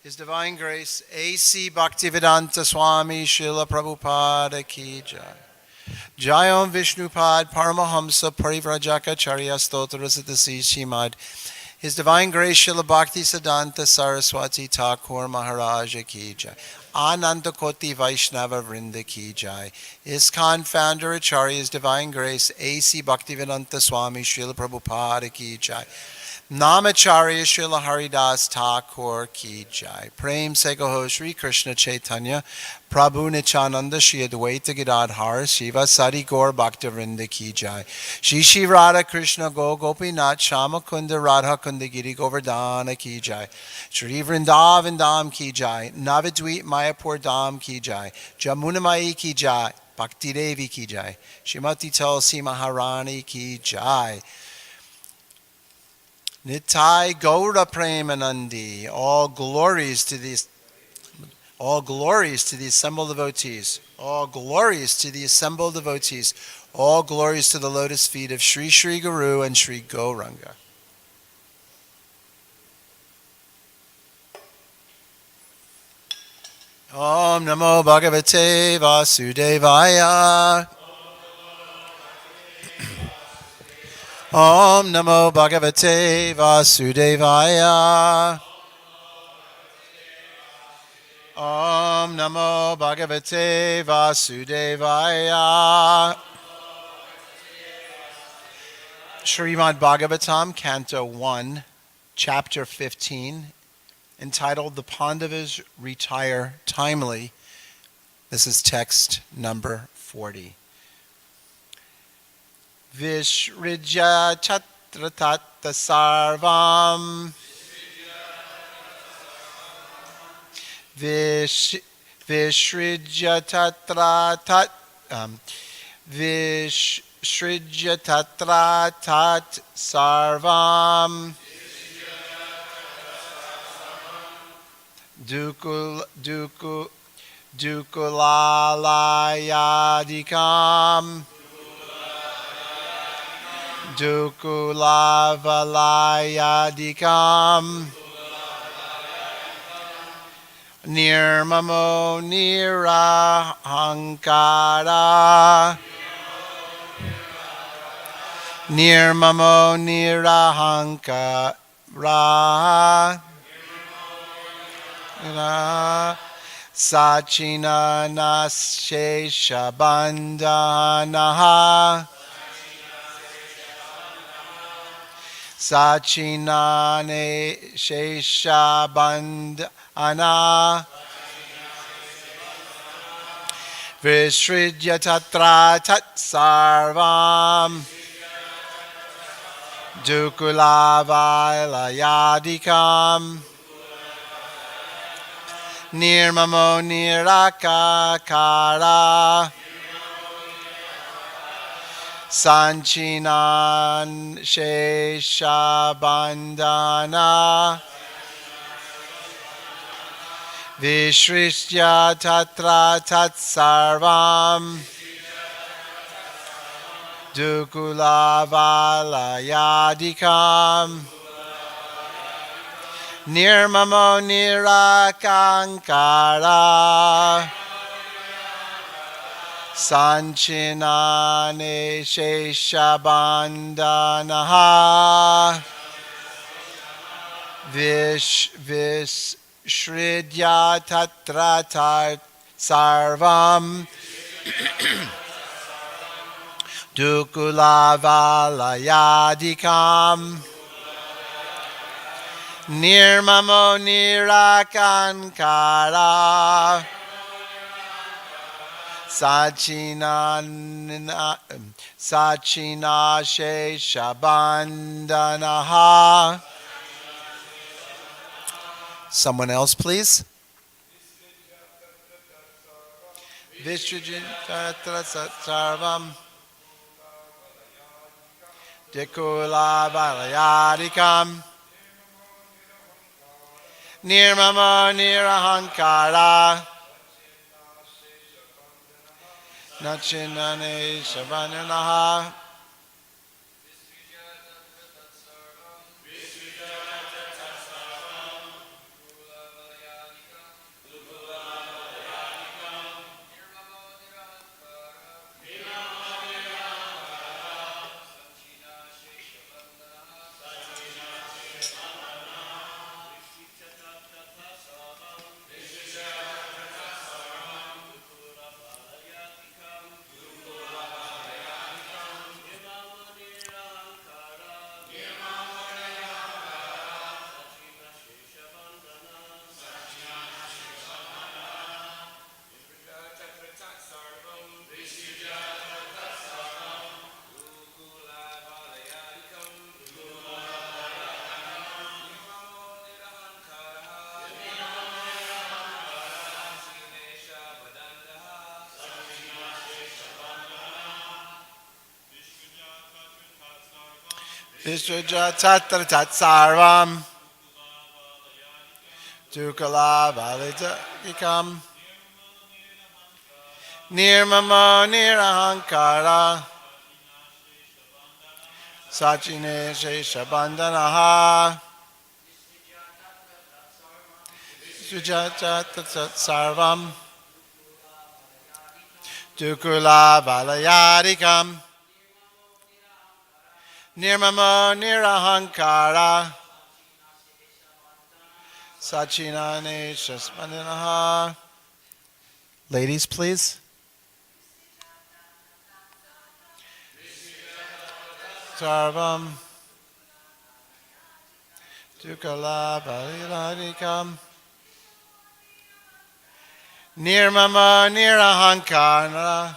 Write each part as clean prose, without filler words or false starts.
His Divine Grace, A.C. Bhaktivedanta Swami Srila Prabhupada Ki Jai. Jayam Vishnupad Paramahamsa Parivrajaka Stotra Siddhasi Shimad. His Divine Grace Srila Bhakti Siddhanta Saraswati Thakur Maharaja Ki Jai. Ananta Koti Vaishnava Vrinda Ki Jai. ISKCON Founder Acharya, His Divine Grace, A.C. Bhaktivedanta Swami Srila Prabhupada Ki Jai. Namacharya Srila Haridas Thakur Ki Jai. Prem Se Gaho Shri Krishna Chaitanya Prabhu Nityananda Shri Advaita Gadadhar Shiva Sadi Gaur Bhaktivinoda Ki Jai. Shri Shri Radha Krishna Go Gopinath Shama Kunda Radha Kunda Giri Govardhana Ki Jai. Shri Vrindavan Dham Ki Jai. Navadvip Mayapur Dham Ki Jai. Jamuna Mai Ki Jai. Bhakti Devi Ki Jai. Shrimati Tulsi Maharani Ki Jai. Nitai Gaura Premanandi. All glories to the assembled devotees. All glories to the assembled devotees. All glories to the lotus feet of Sri Sri Guru and Sri Gauranga. Om Namo Bhagavate Vasudevaya. Om Namo Bhagavate Vasudevaya. Om Namo Bhagavate Vasudevaya. Srimad Bhagavatam, Canto 1, Chapter 15, entitled The Pandavas Retire Timely. This is text number 40. Vishrija Chatra Tatta Sarvam. Vishrija Tatra Tat. Vishrija Tatra Tat Sarvam. Dukulalayadikam. Dukulavalayadikam. Nirmamo nirahankara. Nirmamo nirahankara. Sachinana Sheshabandhanaha. Sachinane Sheshabandhana. Visridya Tatra Tat Sarvam. Dukulavalayadikam. Nirmamo nirakakara. Sanchinan Sheshabandhana. Vishristya Tatra Tat Sarvam. Dukulavalayadikam. Nirmamo nirakankara. Sanchinane Sheshabandhanaha. Vishridya Tatra Tat Sarvam. Dukulavalayadikam. Nirmamo nirakankara. Sachina Sheshabandhanaha. Someone else, please. Vishrija Sarvam. Dekulavalayadikam. Nirmamo nirahankara. Nachinane Shabandhanaha. Vishruja Tatra Tat Sarvam Dukala Validikam Nirmamo Nirahankara Sachine Sheshabandanaha Vishruja Tatra Sarvam Dukula Valayadikam Nirmamo Nirahankara Sachinane Shasmaninaha. Ladies, please. Sarvam Dukala Baliladikam Nirmama Nirahankara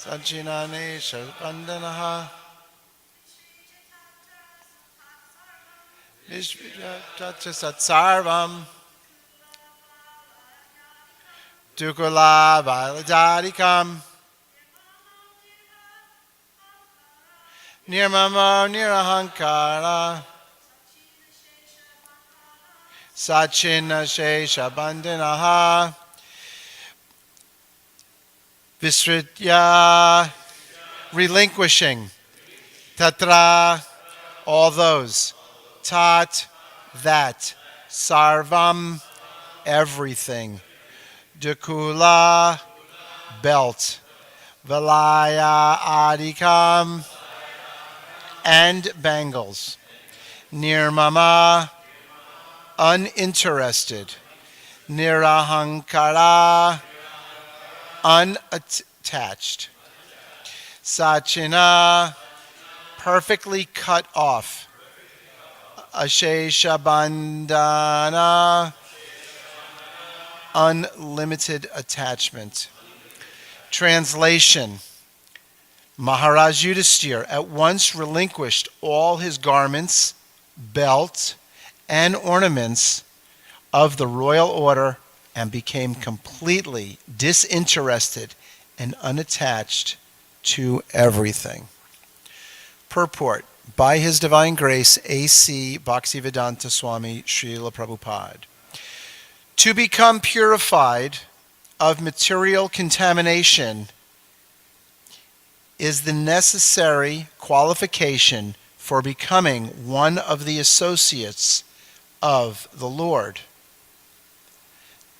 Sachinane Shasmandanaha Vishvijatatsarvam Dukula Valadadikam Nirmamo Nirahankara Sachina Sheshabandanaha Visritya, relinquishing. Tatra, all those. Tat, that. Sarvam, everything. Dukula, belt. Valaya adikam, and bangles. Nirmama, uninterested. Nirahankara, unattached. Sachina, perfectly cut off. Asheshabandana, unlimited attachment. Translation. Maharaj Yudhisthira at once relinquished all his garments, belt, and ornaments of the royal order and became completely disinterested and unattached to everything. Purport. By His Divine Grace, A.C. Bhaktivedanta Swami Srila Prabhupada. To become purified of material contamination is the necessary qualification for becoming one of the associates of the Lord.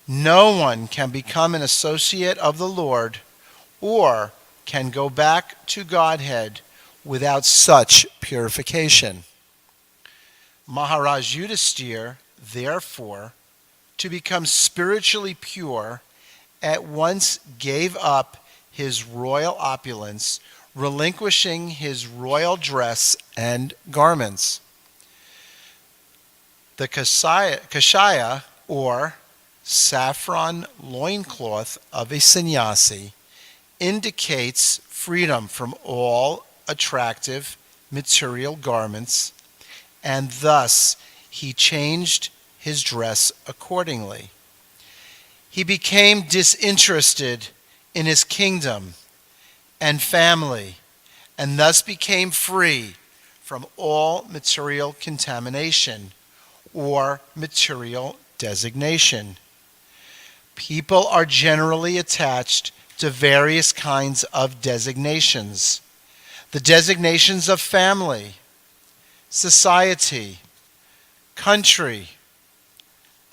No one can become an associate of the Lord or can go back to Godhead without such purification. Maharaj Yudhisthira, therefore, to become spiritually pure, at once gave up his royal opulence, relinquishing his royal dress and garments. The kashaya, or saffron loincloth of a sannyasi, indicates freedom from all attractive material garments, and thus he changed his dress accordingly. He became disinterested in his kingdom and family, and thus became free from all material contamination or material designation. People are generally attached to various kinds of designations. The designations of family, society, country,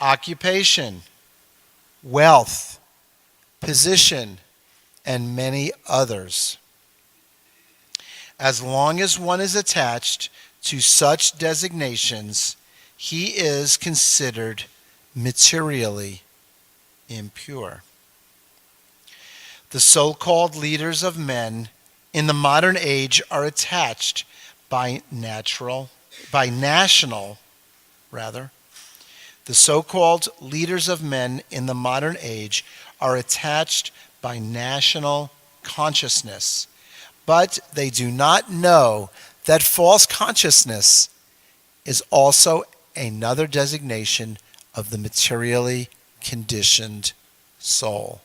occupation, wealth, position, and many others. As long as one is attached to such designations, he is considered materially impure. The so-called leaders of men in the modern age are attached by national. The so-called leaders of men in the modern age are attached by national consciousness, but they do not know that false consciousness is also another designation of the materially conditioned soul.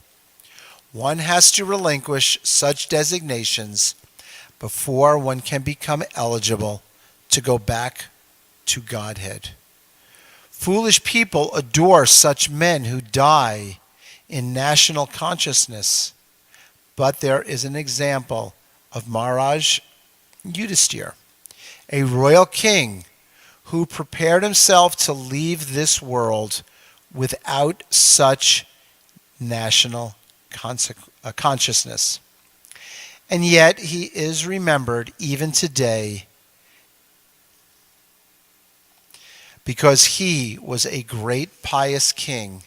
One has to relinquish such designations before one can become eligible to go back to Godhead. Foolish people adore such men who die in national consciousness, but there is an example of Maharaj Yudhisthira, a royal king who prepared himself to leave this world without such national consciousness. And yet he is remembered even today because he was a great pious king,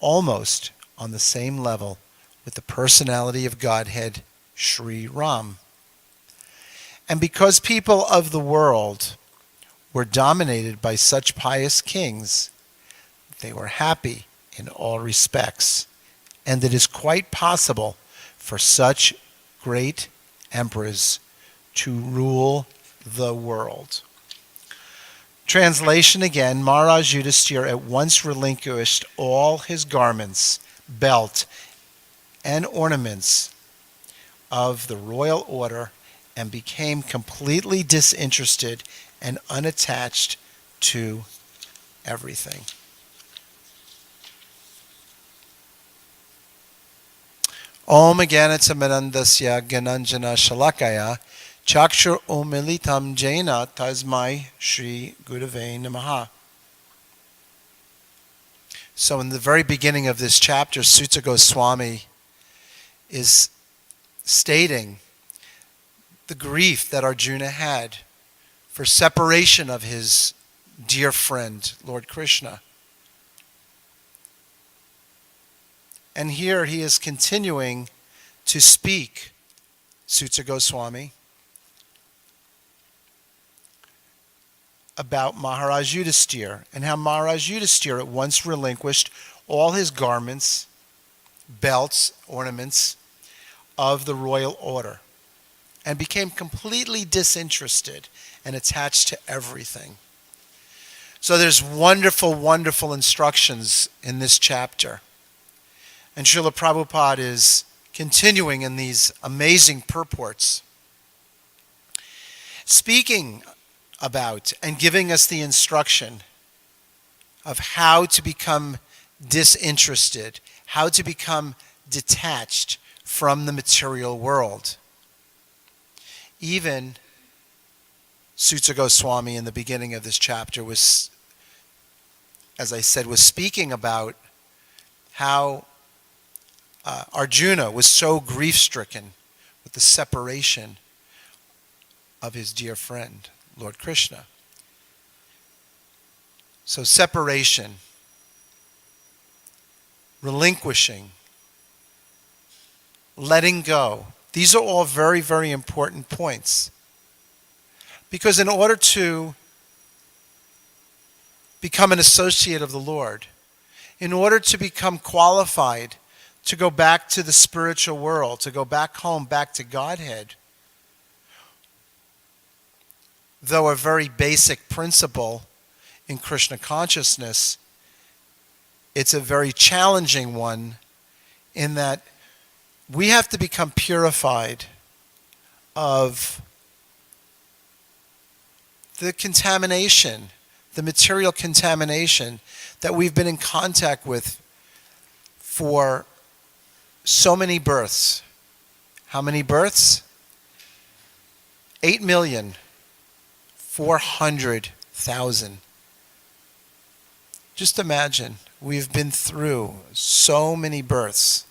almost on the same level with the personality of Godhead, Sri Ram. And because people of the world were dominated by such pious kings, they were happy in all respects. And it is quite possible for such great emperors to rule the world. Translation again, Maharaj Yudhisthira at once relinquished all his garments, belt, and ornaments of the royal order and became completely disinterested and unattached to everything. Om Gyanatimirandasya Gyananjana Shalakaya Chakshur Umilitam Jaina Tasmai Shri Gurave Namaha. So in the very beginning of this chapter, Suta Goswami is stating the grief that Arjuna had for separation of his dear friend, Lord Krishna. And here he is continuing to speak, Suta Goswami, about Maharaj Yudhisthira and how Maharaj Yudhisthira at once relinquished all his garments, belts, ornaments of the royal order and became completely disinterested and attached to everything. So there's wonderful, wonderful instructions in this chapter. And Srila Prabhupada is continuing in these amazing purports, speaking about and giving us the instruction of how to become disinterested, how to become detached from the material world. Even Suta Goswami in the beginning of this chapter was, as I said, was speaking about how Arjuna was so grief-stricken with the separation of his dear friend, Lord Krishna. So separation, relinquishing, letting go. These are all very, very important points. Because in order to become an associate of the Lord, in order to become qualified to go back to the spiritual world, to go back home, back to Godhead, though a very basic principle in Krishna consciousness, it's a very challenging one in that we have to become purified of the contamination, the material contamination that we've been in contact with for so many births. How many births? 8,400,000. Just imagine, we've been through so many births.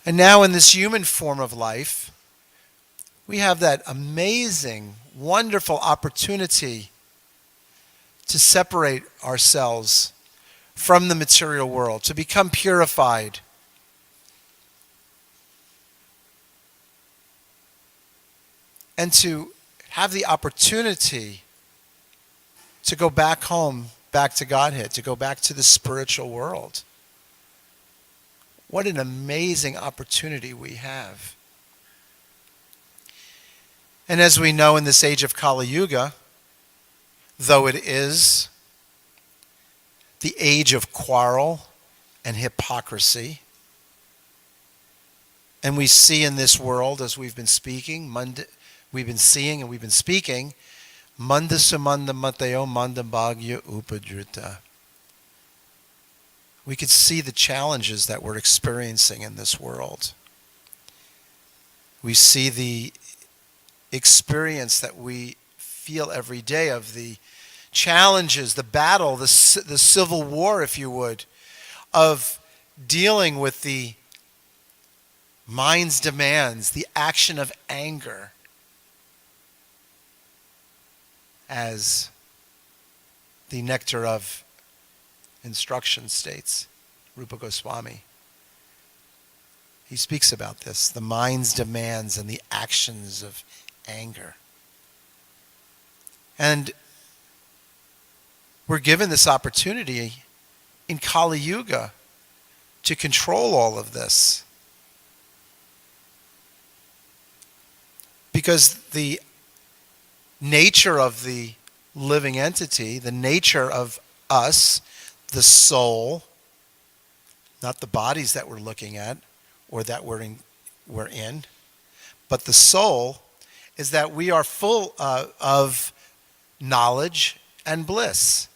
And now in this human form of life, we have that amazing, wonderful opportunity to separate ourselves from the material world, to become purified. And to have the opportunity to go back home, back to Godhead, to go back to the spiritual world. What an amazing opportunity we have. And as we know in this age of Kali Yuga, though it is the age of quarrel and hypocrisy, And we see in this world, as we've been speaking, we've been seeing and we've been speaking, Manda Sumanda Mateo Manda Bhagya Upadrita. We could see the challenges that we're experiencing in this world. We see the experience that we feel every day of the challenges, the battle, the civil war, if you would, of dealing with the mind's demands, the action of anger, as the nectar of instruction states, Rupa Goswami. He speaks about this, the mind's demands and the actions of anger. And we're given this opportunity in Kali Yuga to control all of this. Because the nature of the living entity, the nature of us, the soul, not the bodies that we're looking at or that we're in, but the soul is that we are full of knowledge and bliss.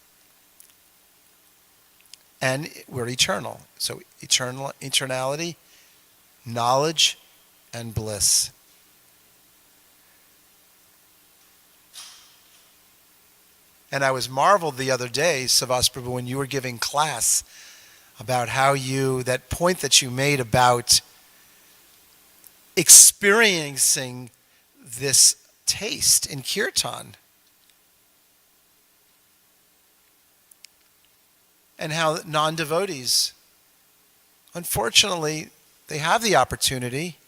And we're eternal. So eternality, knowledge, and bliss. And I was marveled the other day, Savas Prabhu, when you were giving class about how that point that you made about experiencing this taste in kirtan. And how non-devotees, unfortunately, they have the opportunity,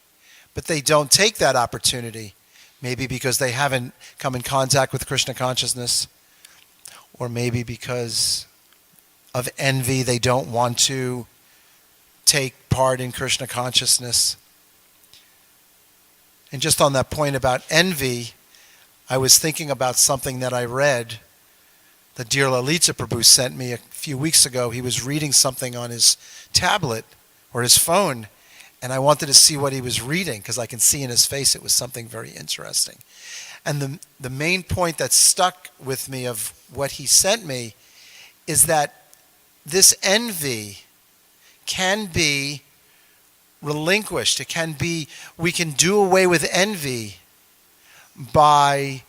but they don't take that opportunity. Maybe because they haven't come in contact with Krishna consciousness, or maybe because of envy, they don't want to take part in Krishna consciousness. And just on that point about envy, I was thinking about something that I read that dear Lalita Prabhu sent me a few weeks ago. He was reading something on his tablet or his phone, and I wanted to see what he was reading because I can see in his face it was something very interesting. And the main point that stuck with me of what he sent me is that this envy can be relinquished. We can do away with envy by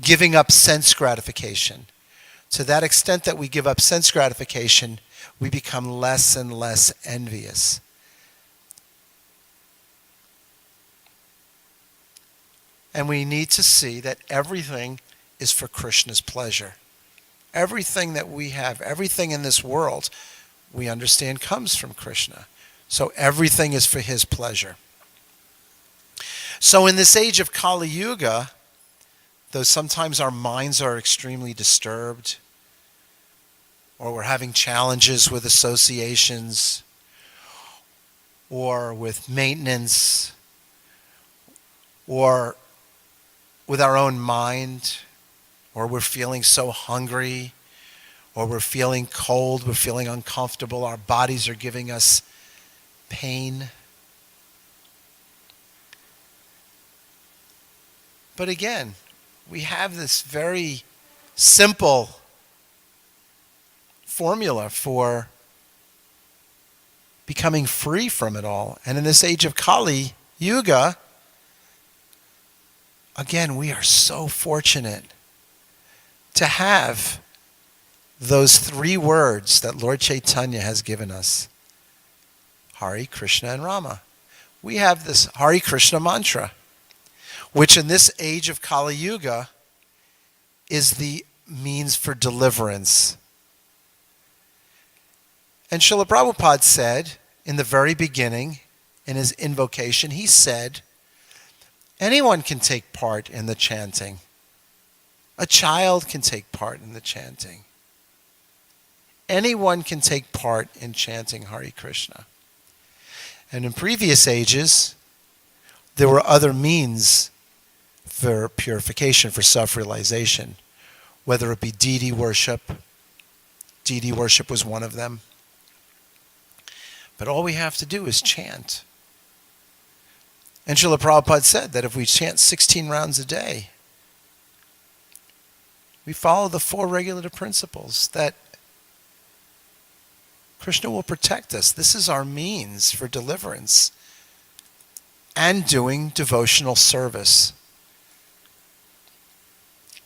giving up sense gratification. To that extent that we give up sense gratification, we become less and less envious. And we need to see that everything is for Krishna's pleasure. Everything that we have, everything in this world, we understand comes from Krishna. So everything is for his pleasure. So in this age of Kali Yuga, though sometimes our minds are extremely disturbed, or we're having challenges with associations, or with maintenance, or with our own mind, or we're feeling so hungry, or we're feeling cold, we're feeling uncomfortable, our bodies are giving us pain. But again, we have this very simple formula for becoming free from it all. And in this age of Kali Yuga, again, we are so fortunate to have those three words that Lord Chaitanya has given us. Hari, Krishna, and Rama. We have this Hari Krishna mantra, which in this age of Kali Yuga is the means for deliverance. And Srila Prabhupada said in the very beginning, in his invocation, he said, anyone can take part in the chanting. A child can take part in the chanting. Anyone can take part in chanting Hare Krishna. And in previous ages, there were other means for purification, for self-realization, whether it be deity worship. Deity worship was one of them. But all we have to do is chant. And Srila Prabhupada said that if we chant 16 rounds a day, we follow the 4 regulative principles, that Krishna will protect us. This is our means for deliverance and doing devotional service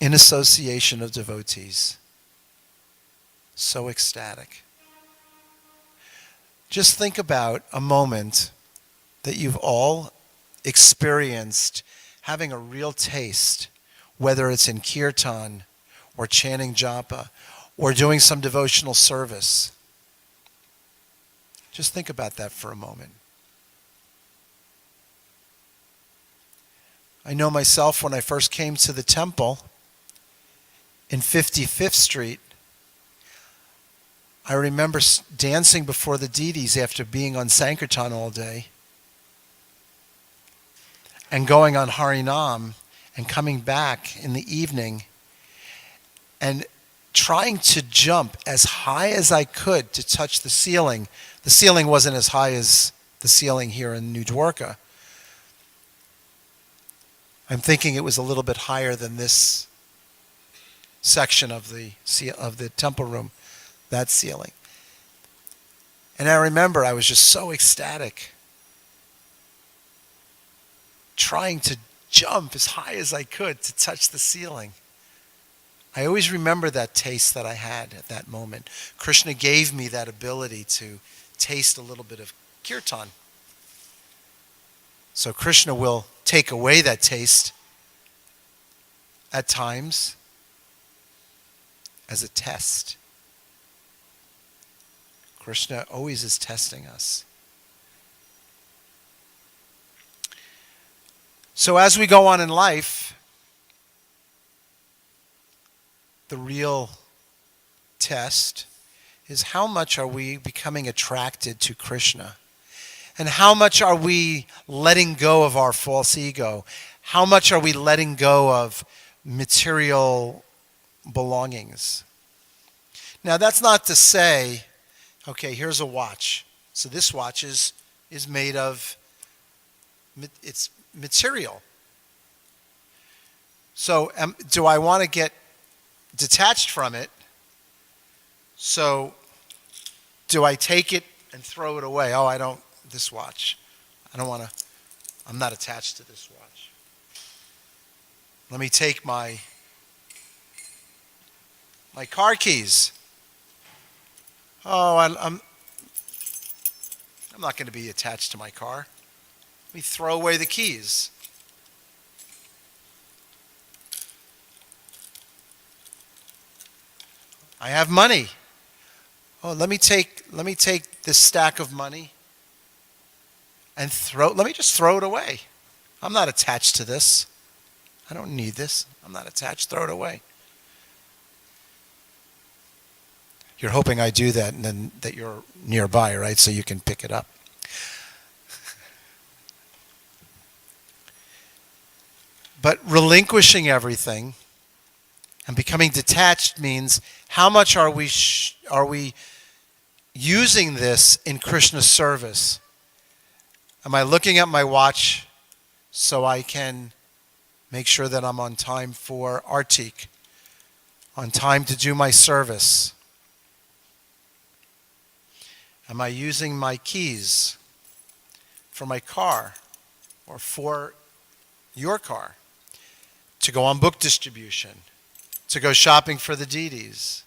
in association of devotees. So ecstatic. Just think about a moment that you've all experienced having a real taste, whether it's in kirtan or chanting japa or doing some devotional service. Just think about that for a moment. I know myself, when I first came to the temple in 55th Street, I remember dancing before the deities after being on Sankirtan all day and going on Harinam and coming back in the evening and trying to jump as high as I could to touch the ceiling. The ceiling wasn't as high as the ceiling here in New Dwarka. I'm thinking it was a little bit higher than this section of the temple room, that ceiling. And I remember I was just so ecstatic, trying to jump as high as I could to touch the ceiling. I always remember that taste that I had at that moment. Krishna gave me that ability to taste a little bit of kirtan. So Krishna will take away that taste at times as a test. Krishna always is testing us. So as we go on in life, the real test is how much are we becoming attracted to Krishna? And how much are we letting go of our false ego? How much are we letting go of material belongings? Now, that's not to say, okay, here's a watch. So this watch is made of, it's material. So do I want to get detached from it? So do I take it and throw it away? Oh, this watch. I'm not attached to this watch. Let me take my car keys. Oh, I'm not going to be attached to my car. Let me throw away the keys. I have money. Oh, let me take this stack of money and let me just throw it away. I'm not attached to this. I don't need this. I'm not attached. Throw it away. You're hoping I do that and then that you're nearby, right? So you can pick it up. But relinquishing everything and becoming detached means how much are we using this in Krishna's service? Am I looking at my watch so I can make sure that I'm on time for Artik, on time to do my service? Am I using my keys for my car or for your car to go on book distribution, to go shopping for the deities?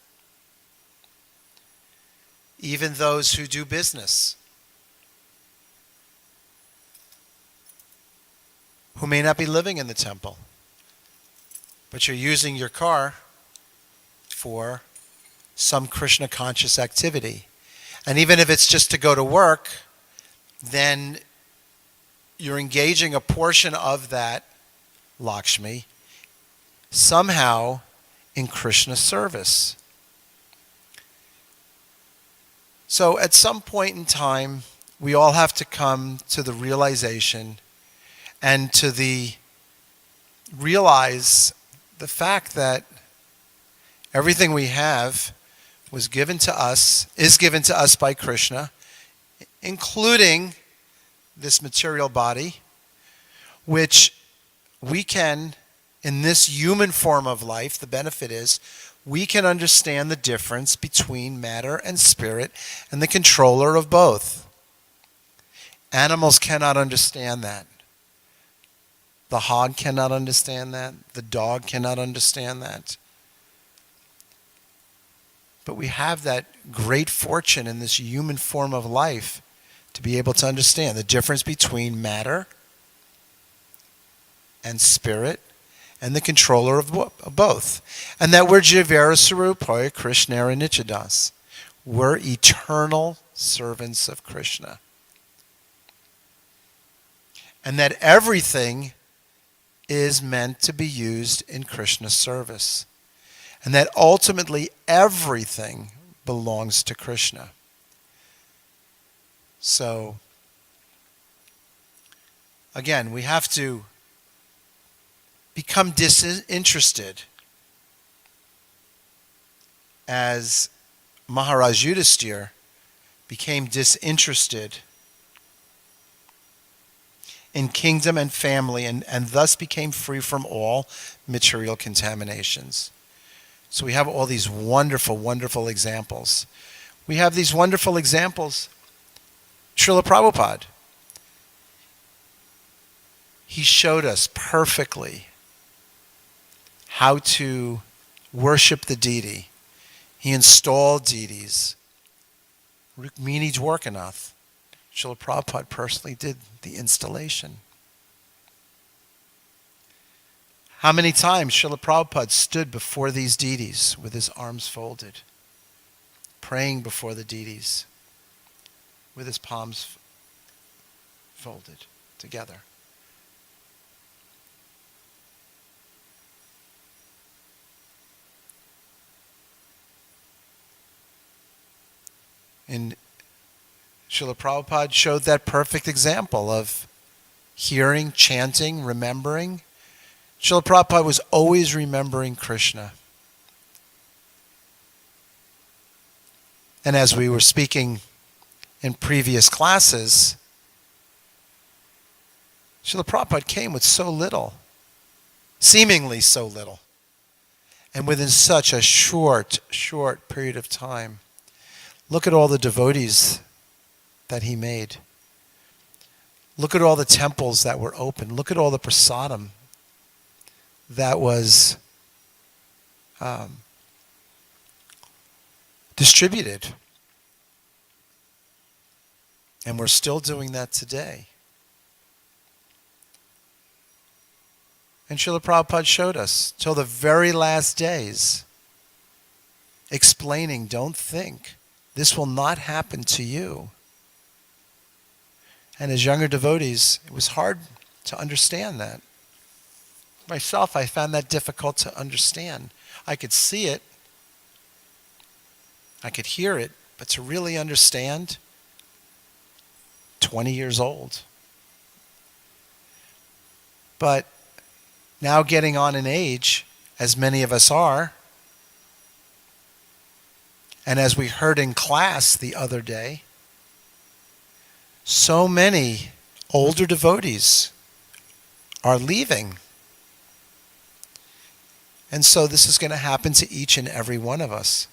Even those who do business, who may not be living in the temple, but you're using your car for some Krishna conscious activity. And even if it's just to go to work, then you're engaging a portion of that Lakshmi somehow in Krishna service. So at some point in time, we all have to come to the realization and to realize the fact that everything we have is given to us by Krishna, including this material body, which we can, in this human form of life, the benefit is we can understand the difference between matter and spirit and the controller of both. Animals cannot understand that. The hog cannot understand that. The dog cannot understand that. But we have that great fortune in this human form of life to be able to understand the difference between matter and spirit and the controller of both. And that we're Jivara Sarupaya Krishnara Nichadas. We're eternal servants of Krishna. And that everything is meant to be used in Krishna's service. And that ultimately everything belongs to Krishna. So, again, we have to become disinterested as Maharaj Yudhisthira became disinterested in kingdom and family and thus became free from all material contaminations. So we have all these wonderful, wonderful examples. We have these wonderful examples. Srila Prabhupada, he showed us perfectly how to worship the deity. He installed deities. Rukmini Dwarkanath, Srila Prabhupada personally did the installation. How many times Srila Prabhupada stood before these deities with his arms folded, praying before the deities with his palms folded together. And Srila Prabhupada showed that perfect example of hearing, chanting, remembering. Srila Prabhupada was always remembering Krishna. And as we were speaking in previous classes, Srila Prabhupada came with so little, seemingly so little, and within such a short period of time. Look at all the devotees that he made. Look at all the temples that were open. Look at all the prasadam that was distributed. And we're still doing that today. And Srila Prabhupada showed us till the very last days, explaining, don't think. This will not happen to you. And as younger devotees, it was hard to understand that. Myself, I found that difficult to understand. I could see it. I could hear it. But to really understand, 20 years old. But now getting on in age, as many of us are, and as we heard in class the other day, so many older devotees are leaving. And so this is going to happen to each and every one of us.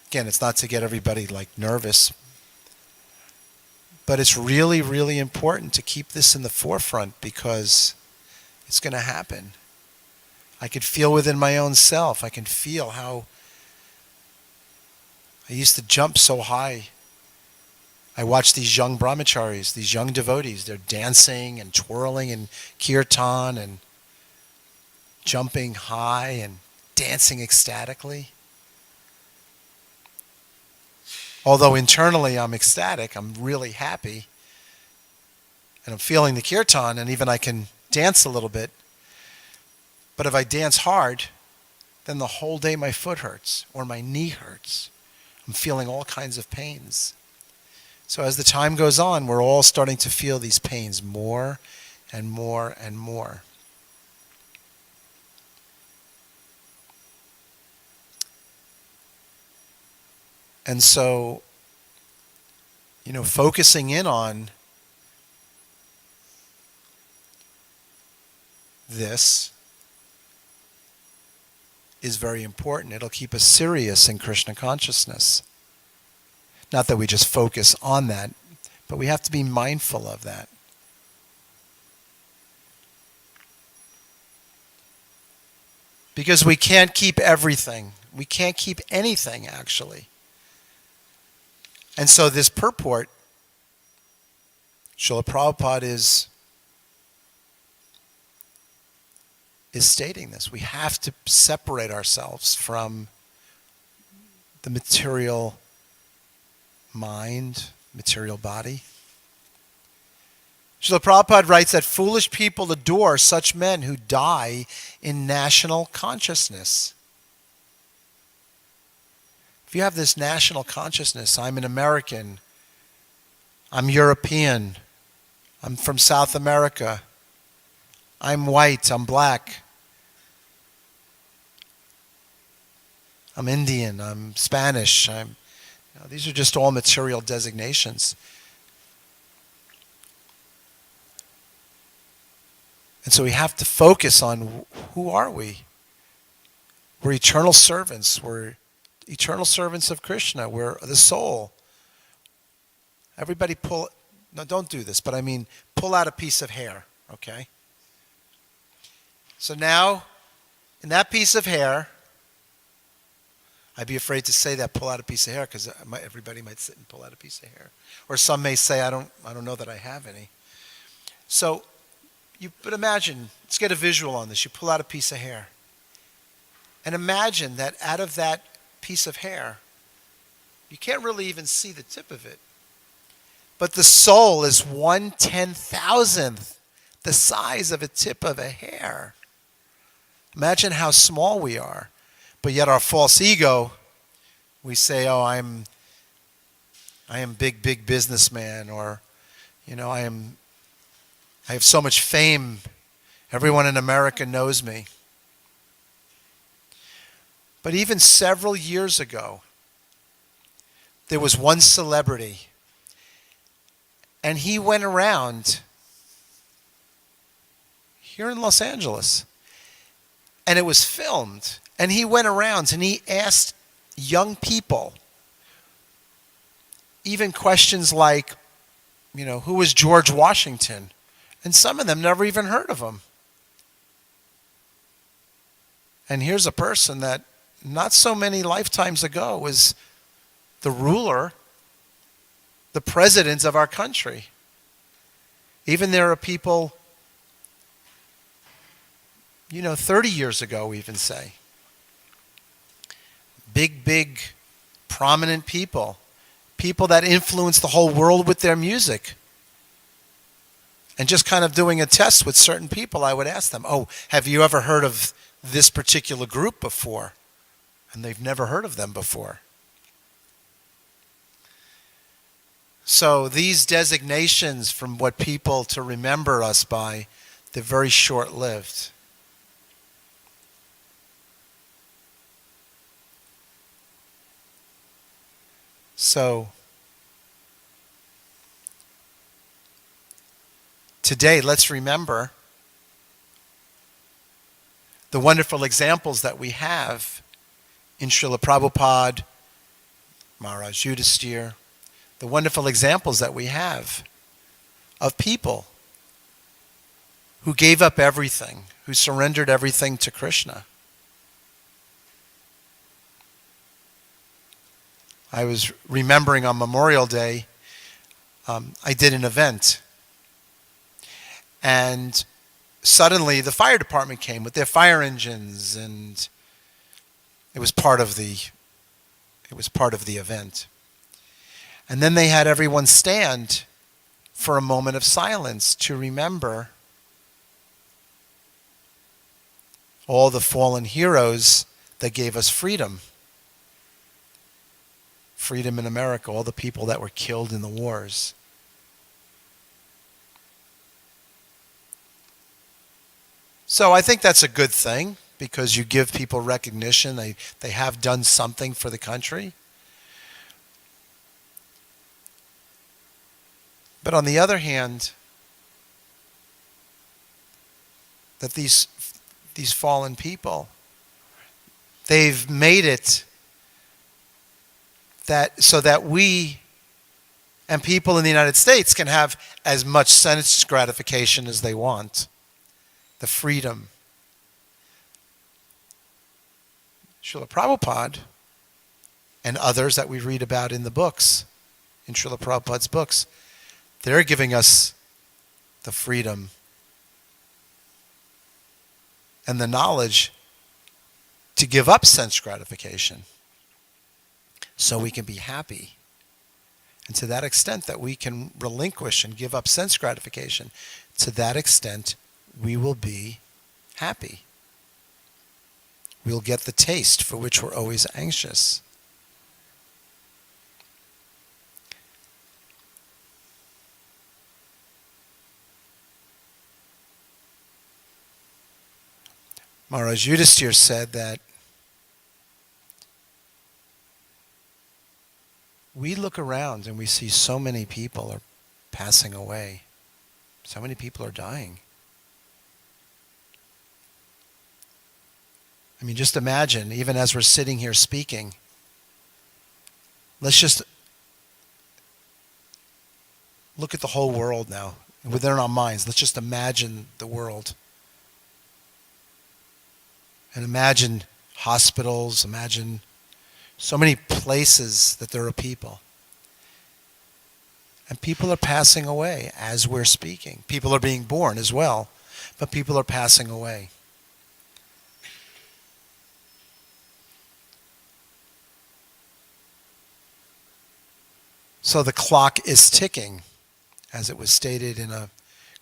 Again, it's not to get everybody nervous, but it's really, really important to keep this in the forefront because it's going to happen. I could feel within my own self. I can feel how I used to jump so high. I watch these young brahmacharis, these young devotees. They're dancing and twirling in kirtan and jumping high and dancing ecstatically. Although internally I'm ecstatic, I'm really happy. And I'm feeling the kirtan, and even I can dance a little bit. But if I dance hard, then the whole day my foot hurts or my knee hurts. I'm feeling all kinds of pains. So as the time goes on, we're all starting to feel these pains more and more and more. And so, focusing in on this is very important. It'll keep us serious in Krishna consciousness. Not that we just focus on that, but we have to be mindful of that. Because we can't keep everything. We can't keep anything, actually. And so this purport, Srila Prabhupada is stating this. We have to separate ourselves from the material mind, material body. Srila Prabhupada writes that foolish people adore such men who die in national consciousness. If you have this national consciousness, I'm an American, I'm European, I'm from South America, I'm white, I'm black, I'm Indian, I'm Spanish, these are just all material designations. And so we have to focus on who are we? We're eternal servants. We're eternal servants of Krishna. We're the soul. Everybody don't do this, but I mean pull out a piece of hair, okay? So now, in that piece of hair, I'd be afraid to say that, pull out a piece of hair, because everybody might sit and pull out a piece of hair. Or some may say, I don't know that I have any. So, but imagine, let's get a visual on this. You pull out a piece of hair. And imagine that out of that piece of hair, you can't really even see the tip of it. But the soul is 1/10,000th the size of a tip of a hair. Imagine how small we are. But yet our false ego, we say, oh, I am big businessman, or, I have so much fame. Everyone in America knows me. But even several years ago, there was one celebrity, and he went around here in Los Angeles, and it was filmed. And he went around and he asked young people even questions like, who was George Washington? And some of them never even heard of him. And here's a person that not so many lifetimes ago was the ruler, the president of our country. Even there are people, 30 years ago, we even say. Big, prominent people that influence the whole world with their music. And just kind of doing a test with certain people, I would ask them, oh, have you ever heard of this particular group before? And they've never heard of them before. So these designations from what people to remember us by, they're very short-lived. So, today, let's remember the wonderful examples that we have in Srila Prabhupada, Maharaj Yudhisthira, the wonderful examples that we have of people who gave up everything, who surrendered everything to Krishna. I was remembering on Memorial Day, I did an event. And suddenly the fire department came with their fire engines, and it was part of the event. And then they had everyone stand for a moment of silence to remember all the fallen heroes that gave us freedom. Freedom in America, all the people that were killed in the wars. So I think that's a good thing, because you give people recognition. They have done something for the country. But on the other hand, that these fallen people, they've made it that so that we and people in the United States can have as much sense gratification as they want. The freedom. Srila Prabhupada and others that we read about in the books, in Srila Prabhupada's books, they're giving us the freedom and the knowledge to give up sense gratification so we can be happy. And to that extent that we can relinquish and give up sense gratification, to that extent we will be happy. We'll get the taste for which we're always anxious. Maharaj Yudhisthira said that we look around and we see so many people are passing away. So many people are dying. I mean, just imagine, even as we're sitting here speaking, let's just look at the whole world now. Within our minds, let's just imagine the world. And imagine hospitals, imagine so many places that there are people. And people are passing away as we're speaking. People are being born as well, but people are passing away. So the clock is ticking, as it was stated in a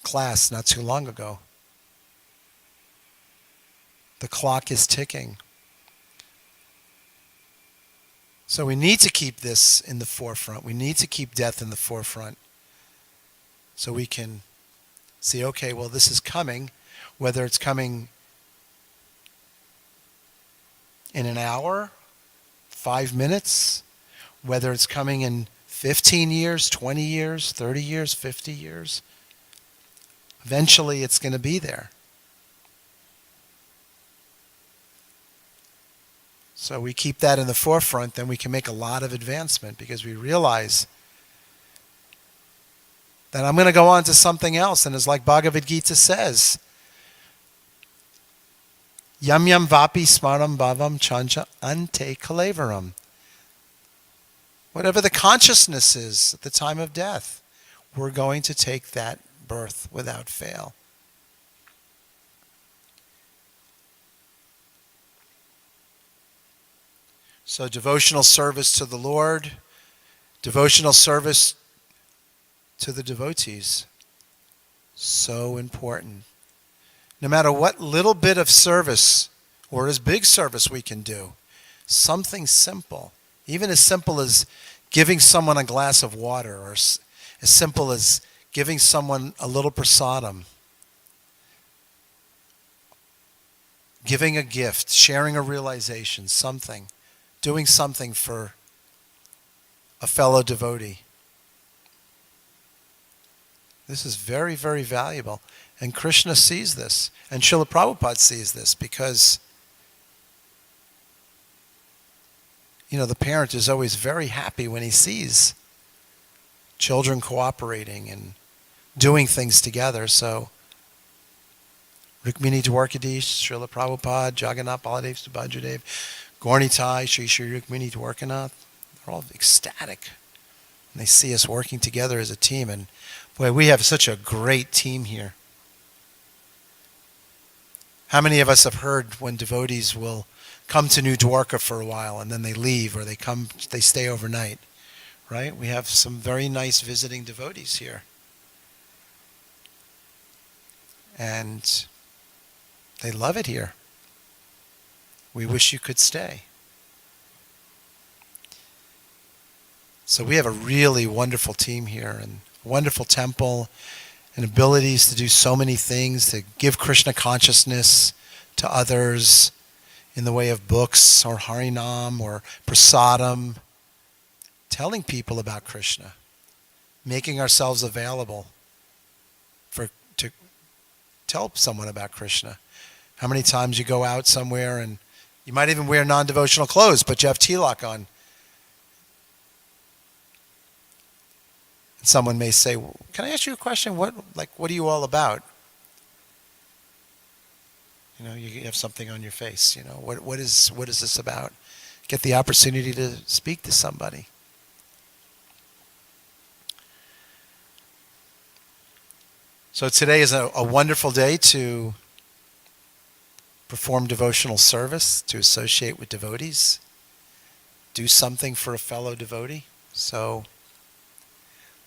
class not too long ago. The clock is ticking. So we need to keep this in the forefront. We need to keep death in the forefront so we can see, okay, well, this is coming, whether it's coming in an hour, 5 minutes, whether it's coming in 15 years, 20 years, 30 years, 50 years. Eventually it's going to be there. So we keep that in the forefront, then we can make a lot of advancement because we realize that I'm going to go on to something else. And it's like Bhagavad Gita says, Yam yam vapi smaram bhavam chancha ante kalevaram. Whatever the consciousness is at the time of death, we're going to take that birth without fail. So devotional service to the Lord, devotional service to the devotees, so important. No matter what little bit of service or as big service we can do, something simple, even as simple as giving someone a glass of water, or as simple as giving someone a little prasadam, giving a gift, sharing a realization, something. Doing something for a fellow devotee. This is very, very valuable. And Krishna sees this. And Srila Prabhupada sees this because, the parent is always very happy when he sees children cooperating and doing things together. So, Rukmini Dwarkadish, Srila Prabhupada, Jagannath Baladev Subhadradev, Gaurnitai, Sri Sri Rukmini Dwarkanath, they're all ecstatic. And they see us working together as a team. And boy, we have such a great team here. How many of us have heard when devotees will come to New Dwarka for a while and then they leave, or they stay overnight, right? We have some very nice visiting devotees here. And they love it here. We wish you could stay. So we have a really wonderful team here, and a wonderful temple, and abilities to do so many things, to give Krishna consciousness to others in the way of books or Harinam or Prasadam, telling people about Krishna, making ourselves available to tell someone about Krishna? How many times you go out somewhere and you might even wear non-devotional clothes, but you have tilak on. And someone may say, "Can I ask you a question? What are you all about?" You have something on your face. What is this about? Get the opportunity to speak to somebody. So today is a wonderful day to perform devotional service, to associate with devotees, do something for a fellow devotee. So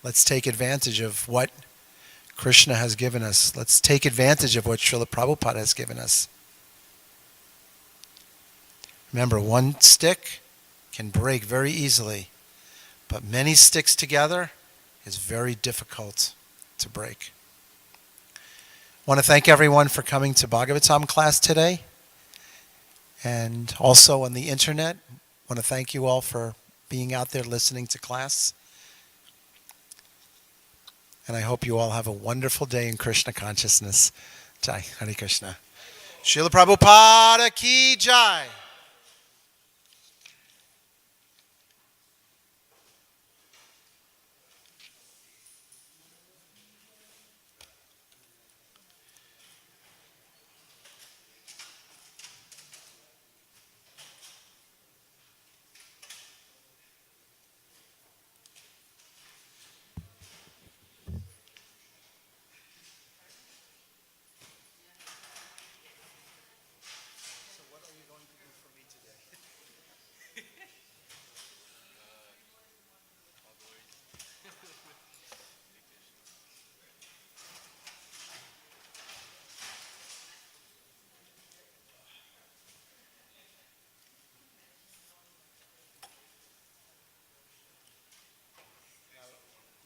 let's take advantage of what Krishna has given us. Let's take advantage of what Srila Prabhupada has given us. Remember, one stick can break very easily, but many sticks together is very difficult to break. I want to thank everyone for coming to Bhagavatam class today. And also on the internet, I want to thank you all for being out there listening to class. And I hope you all have a wonderful day in Krishna consciousness. Jai, Hare Krishna. Srila Prabhupada ki jai.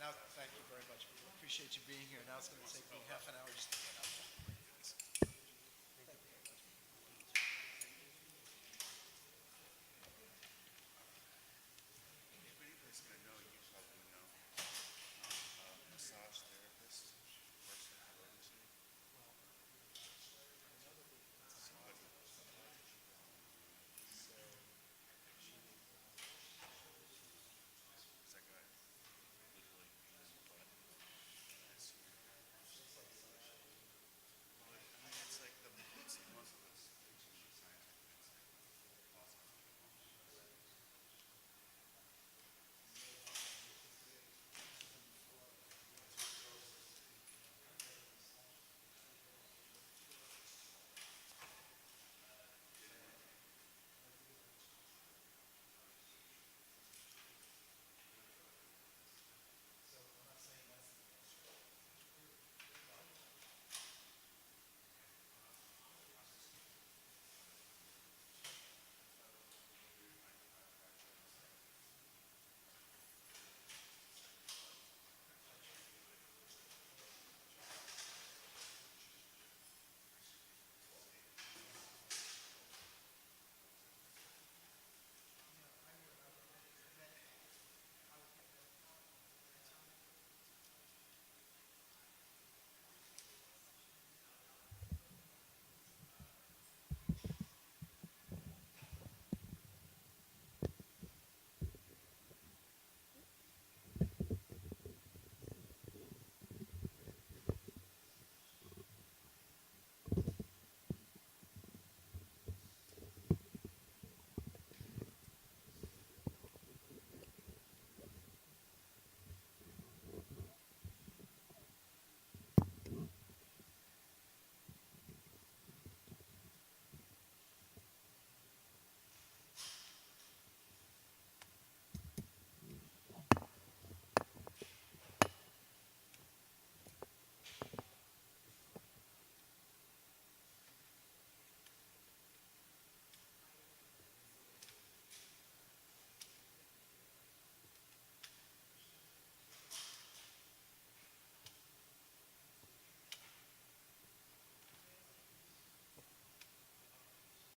Now, thank you very much. I appreciate you being here. Now it's going to take me half an hour just to